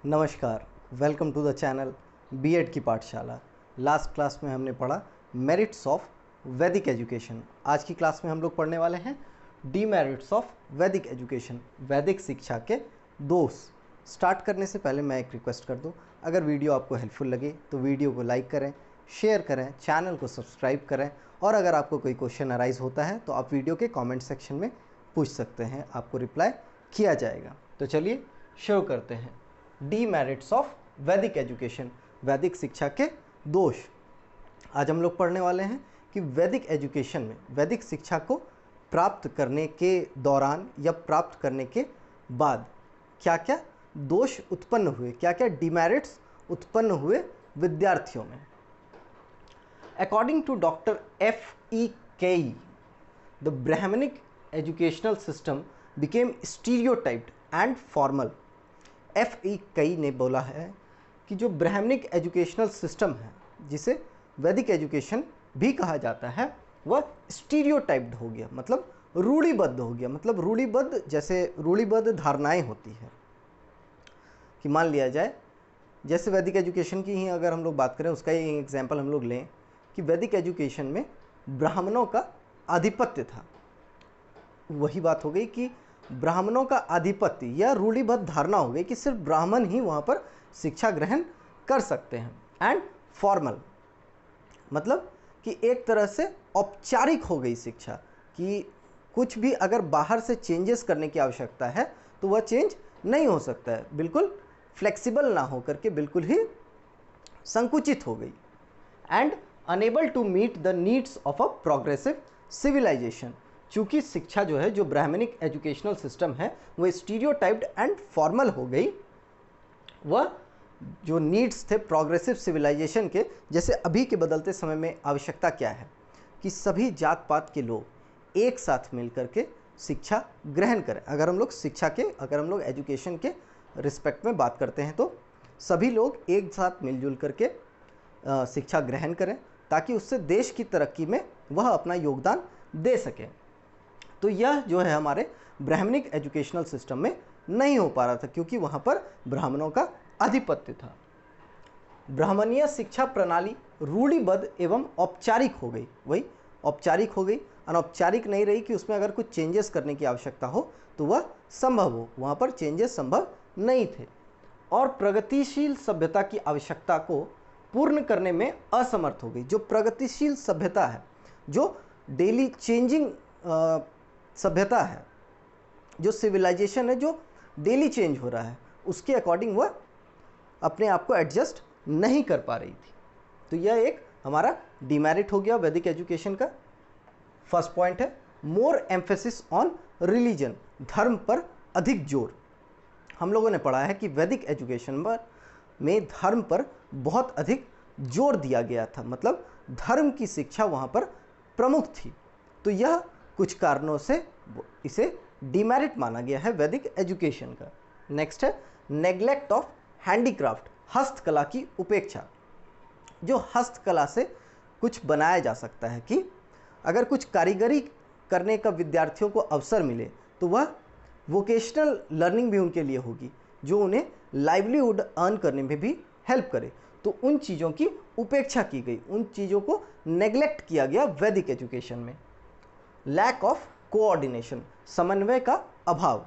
नमस्कार, welcome to the channel BEd की पाठशाला। लास्ट क्लास में हमने पढ़ा मेरिट्स ऑफ वैदिक एजुकेशन। आज की क्लास में हम लोग पढ़ने वाले हैं डीमेरिट्स ऑफ वैदिक एजुकेशन, वैदिक शिक्षा के दोष। स्टार्ट करने से पहले मैं एक रिक्वेस्ट कर दूं, अगर वीडियो आपको हेल्पफुल लगे तो वीडियो को लाइक करें, शेयर करें, चैनल को सब्सक्राइब करें और अगर आपको कोई क्वेश्चन अराइज होता है तो आप वीडियो के कमेंट सेक्शन में पूछ सकते हैं, आपको रिप्लाई किया जाएगा। तो चलिए शुरू करते हैं। डीमेरिट्स ऑफ वैदिक एजुकेशन, वैदिक शिक्षा के दोष। आज हम लोग पढ़ने वाले हैं कि वैदिक एजुकेशन में, वैदिक शिक्षा को प्राप्त करने के दौरान या प्राप्त करने के बाद क्या क्या दोष उत्पन्न हुए, क्या क्या डीमेरिट्स उत्पन्न हुए विद्यार्थियों में। According to doctor F.E. Keyi, the Brahmanic educational system became stereotyped and formal. F.E. Keyi ने बोला है कि जो ब्राह्मणिक एजुकेशनल सिस्टम है, जिसे वैदिक एजुकेशन भी कहा जाता है, वह स्टीरियोटाइप्ड हो गया, मतलब रूढ़िबद्ध हो गया। मतलब रूढ़िबद्ध, जैसे रूढ़िबद्ध धारणाएं होती है कि मान लिया जाए, जैसे वैदिक एजुकेशन की ही अगर हम लोग बात करें, उसका ही एग्जाम्पल हम लोग लें कि वैदिक एजुकेशन में ब्राह्मणों का आधिपत्य था। वही बात हो गई कि ब्राह्मणों का आधिपत्य या रूढ़िबद्ध धारणा हो गई कि सिर्फ ब्राह्मण ही वहाँ पर शिक्षा ग्रहण कर सकते हैं। एंड फॉर्मल, मतलब कि एक तरह से औपचारिक हो गई शिक्षा, कि कुछ भी अगर बाहर से चेंजेस करने की आवश्यकता है तो वह चेंज नहीं हो सकता है, बिल्कुल फ्लेक्सिबल ना हो करके बिल्कुल ही संकुचित हो गई। And unable to meet the needs of a progressive civilisation, चूँकि शिक्षा जो है, जो ब्राह्मणिक एजुकेशनल सिस्टम है, वो स्टीरियोटाइप्ड एंड फॉर्मल हो गई। वह जो नीड्स थे प्रोग्रेसिव सिविलाइजेशन के, जैसे अभी के बदलते समय में आवश्यकता क्या है कि सभी जात पात के लोग एक साथ मिल करके शिक्षा ग्रहण करें। अगर हम लोग एजुकेशन के रिस्पेक्ट में बात करते हैं तो सभी लोग एक साथ मिलजुल करके शिक्षा ग्रहण करें, ताकि उससे देश की तरक्की में वह अपना योगदान दे सकें। तो यह जो है हमारे ब्राह्मणिक एजुकेशनल सिस्टम में नहीं हो पा रहा था, क्योंकि वहाँ पर ब्राह्मणों का आधिपत्य था। ब्राह्मणीय शिक्षा प्रणाली रूढ़िबद्ध एवं औपचारिक हो गई। वही औपचारिक हो गई, अनौपचारिक नहीं रही कि उसमें अगर कुछ चेंजेस करने की आवश्यकता हो तो वह संभव हो, वहाँ पर चेंजेस संभव नहीं थे। और प्रगतिशील सभ्यता की आवश्यकता को पूर्ण करने में असमर्थ हो गई। जो प्रगतिशील सभ्यता है, जो डेली चेंजिंग सभ्यता है, जो सिविलाइजेशन है, जो डेली चेंज हो रहा है, उसके अकॉर्डिंग वह अपने आप को एडजस्ट नहीं कर पा रही थी। तो यह एक हमारा डिमेरिट हो गया वैदिक एजुकेशन का। फर्स्ट पॉइंट है मोर एम्फेसिस ऑन रिलीजन, धर्म पर अधिक जोर। हम लोगों ने पढ़ा है कि वैदिक एजुकेशन में धर्म पर बहुत अधिक जोर दिया गया था, मतलब धर्म की शिक्षा वहाँ पर प्रमुख थी। तो यह कुछ कारणों से इसे डिमेरिट माना गया है वैदिक एजुकेशन का। नेक्स्ट है नेग्लेक्ट ऑफ हैंडीक्राफ्ट, हस्तकला की उपेक्षा। जो हस्तकला से कुछ बनाया जा सकता है, कि अगर कुछ कारीगरी करने का विद्यार्थियों को अवसर मिले तो वह वोकेशनल लर्निंग भी उनके लिए होगी, जो उन्हें लाइवलीहुड अर्न करने में भी हेल्प करे। तो उन चीज़ों की उपेक्षा की गई, उन चीज़ों को नेग्लेक्ट किया गया वैदिक एजुकेशन में। लैक ऑफ कोऑर्डिनेशन, समन्वय का अभाव।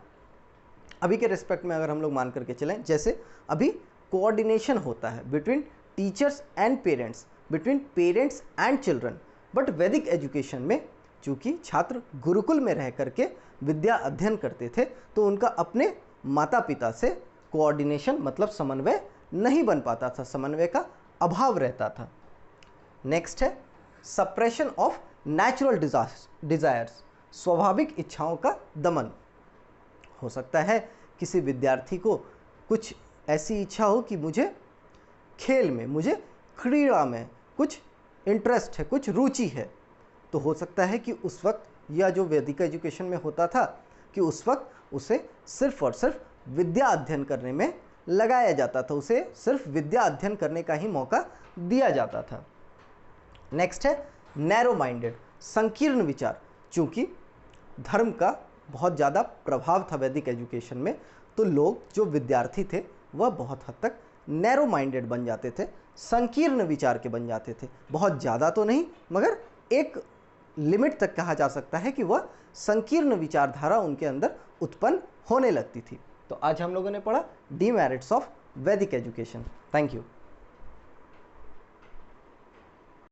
अभी के रिस्पेक्ट में अगर हम लोग मान करके चलें, जैसे अभी कोऑर्डिनेशन होता है between teachers and parents, between parents and children, but वैदिक एजुकेशन में चूँकि छात्र गुरुकुल में रह करके विद्या अध्ययन करते थे, तो उनका अपने माता पिता से कोऑर्डिनेशन मतलब समन्वय नहीं बन पाता था, समन्वय का अभाव रहता था। नेक्स्ट है सप्रेशन ऑफ नेचुरल डिज़ायर्स, स्वाभाविक इच्छाओं का दमन। हो सकता है किसी विद्यार्थी को कुछ ऐसी इच्छा हो कि मुझे खेल में, मुझे क्रीड़ा में कुछ इंटरेस्ट है, कुछ रुचि है, तो हो सकता है कि उस वक्त, या जो वैदिक एजुकेशन में होता था, कि उस वक्त उसे सिर्फ और सिर्फ विद्या अध्ययन करने में लगाया जाता था, उसे सिर्फ विद्या अध्ययन करने का ही मौका दिया जाता था। नेक्स्ट है नैरो माइंडेड, संकीर्ण विचार। चूँकि धर्म का बहुत ज़्यादा प्रभाव था वैदिक एजुकेशन में, तो लोग जो विद्यार्थी थे वह बहुत हद तक नैरो माइंडेड बन जाते थे, संकीर्ण विचार के बन जाते थे। बहुत ज़्यादा तो नहीं, मगर एक लिमिट तक कहा जा सकता है कि वह संकीर्ण विचारधारा उनके अंदर उत्पन्न होने लगती थी। तो आज हम लोगों ने पढ़ा डीमेरिट्स ऑफ वैदिक एजुकेशन। Thank you.